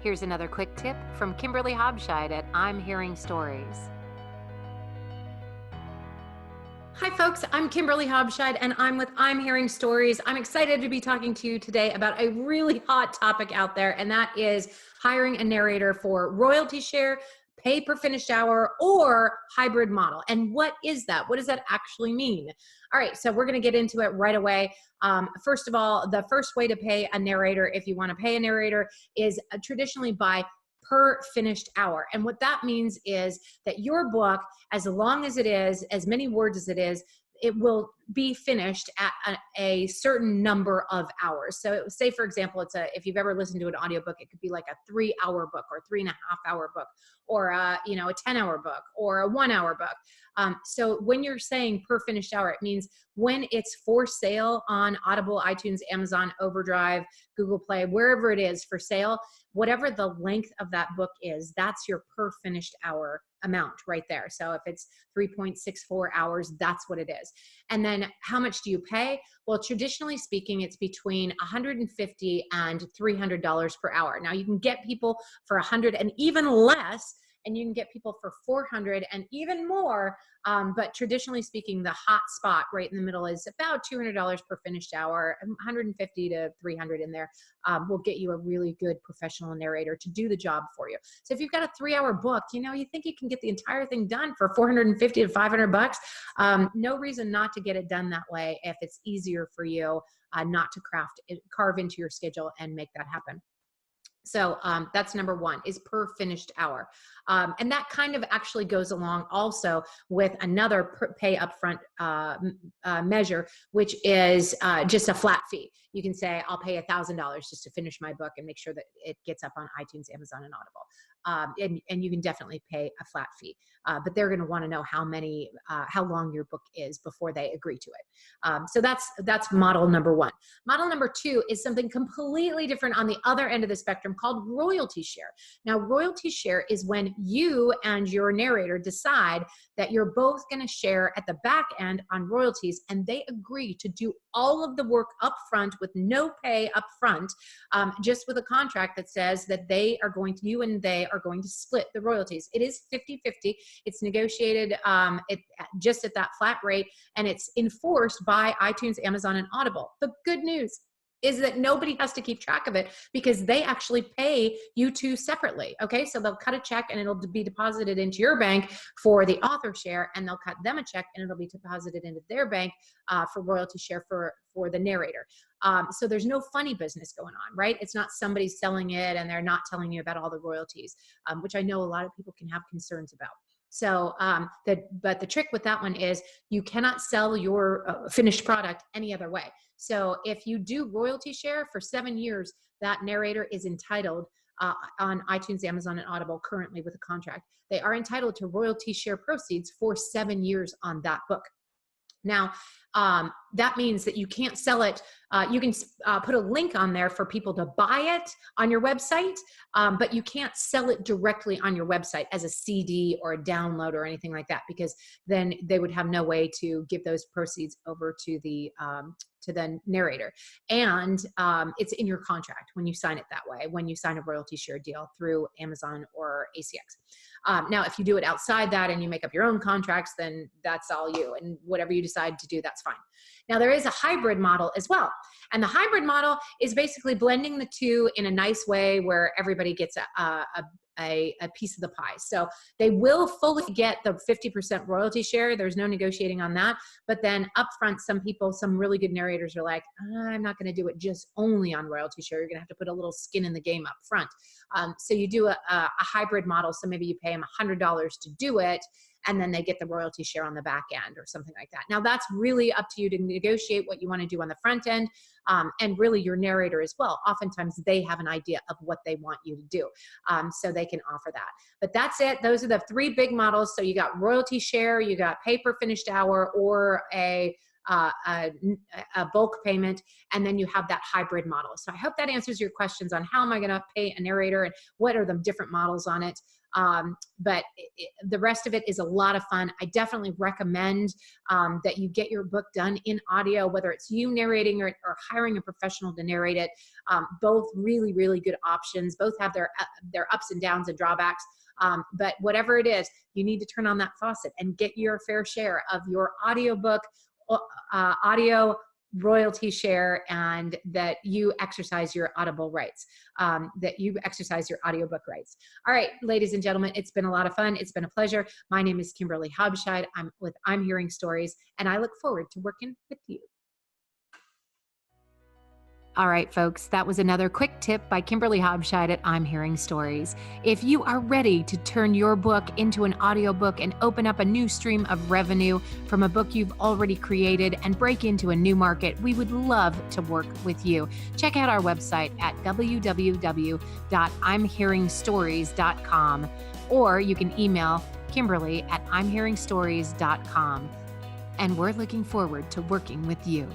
Here's another quick tip from Kimberly Hobscheid at I'm Hearing Stories. Hi folks, I'm Kimberly Hobscheid and I'm with I'm Hearing Stories. I'm excited to be talking to you today about a really hot topic out there, and that is hiring a narrator for royalty share, pay per finished hour, or hybrid model. And what is that? What does that actually mean? All right, so we're going to get into it right away. First of all, the first way to pay a narrator, if you want to pay a narrator, is traditionally by per finished hour. And what that means is that your book, as long as it is, as many words as it is, it will be finished at a certain number of hours. So say, for example, if you've ever listened to an audiobook, it could be like a 3-hour book or 3.5-hour book, or a 10-hour book or a 1-hour book. So when you're saying per finished hour, it means when it's for sale on Audible, iTunes, Amazon, Overdrive, Google Play, wherever it is for sale, whatever the length of that book is, that's your per finished hour amount right there. So if it's 3.64 hours, that's what it is. And then how much do you pay? Well, traditionally speaking, it's between $150 and $300 per hour. Now you can get people for $100 and even less, and you can get people for $400 and even more. But traditionally speaking, the hot spot right in the middle is about $200 per finished hour, $150 to $300 in there will get you a really good professional narrator to do the job for you. So if you've got a 3-hour book, you think you can get the entire thing done for $450 to $500. No reason not to get it done that way if it's easier for you not to carve into your schedule and make that happen. So that's number one, is per finished hour. And that kind of actually goes along also with another pay upfront measure, which is just a flat fee. You can say, I'll pay $1,000 just to finish my book and make sure that it gets up on iTunes, Amazon, and Audible. And you can definitely pay a flat fee, but they're going to want to know how long your book is before they agree to it. So that's model number one. Model number two is something completely different on the other end of the spectrum called royalty share. Now, royalty share is when you and your narrator decide that you're both going to share at the back end on royalties, and they agree to do all of the work up front with no pay up front, just with a contract that says that you and they are going to split the royalties. It is 50-50. It's negotiated just at that flat rate, and it's enforced by iTunes, Amazon, and Audible. The good news is that nobody has to keep track of it because they actually pay you two separately. Okay, so they'll cut a check and it'll be deposited into your bank for the author share, and they'll cut them a check and it'll be deposited into their bank for royalty share for the narrator. So there's no funny business going on, right? It's not somebody selling it and they're not telling you about all the royalties, which I know a lot of people can have concerns about. So, but the trick with that one is you cannot sell your finished product any other way. So if you do royalty share for 7 years, that narrator is entitled on iTunes, Amazon, and Audible currently with a contract. They are entitled to royalty share proceeds for 7 years on that book. Now, that means that you can't sell it. You can put a link on there for people to buy it on your website, but you can't sell it directly on your website as a CD or a download or anything like that, because then they would have no way to give those proceeds over to the narrator. And it's in your contract when you sign it that way, when you sign a royalty share deal through Amazon or ACX. Now, if you do it outside that and you make up your own contracts, then that's all you, and whatever you decide to do, that's fine. Now, there is a hybrid model as well. And the hybrid model is basically blending the two in a nice way where everybody gets a piece of the pie. So they will fully get the 50% royalty share. There's no negotiating on that. But then upfront, some really good narrators are like, I'm not going to do it just only on royalty share. You're going to have to put a little skin in the game up front. So you do a hybrid model. So maybe you pay them $100 to do it, and then they get the royalty share on the back end or something like that. Now, that's really up to you to negotiate what you want to do on the front end, and really your narrator as well. Oftentimes, they have an idea of what they want you to do, so they can offer that. But that's it. Those are the three big models. So you got royalty share, you got pay per finished hour, or a a bulk payment, and then you have that hybrid model. So I hope that answers your questions on how am I going to pay a narrator and what are the different models on it. But the rest of it is a lot of fun. I definitely recommend that you get your book done in audio, whether it's you narrating or hiring a professional to narrate it. Both really, really good options. Both have their ups and downs and drawbacks. But whatever it is, you need to turn on that faucet and get your fair share of your audiobook, audio royalty share, and that you exercise your audible rights, that you exercise your audiobook rights. All right, ladies and gentlemen, it's been a lot of fun. It's been a pleasure. My name is Kimberly Habscheid. I'm with I'm Hearing Stories, and I look forward to working with you. All right, folks, that was another quick tip by Kimberly Habscheid at I'm Hearing Stories. If you are ready to turn your book into an audiobook and open up a new stream of revenue from a book you've already created and break into a new market, we would love to work with you. Check out our website at www.imhearingstories.com, or you can email Kimberly at imhearingstories.com. And we're looking forward to working with you.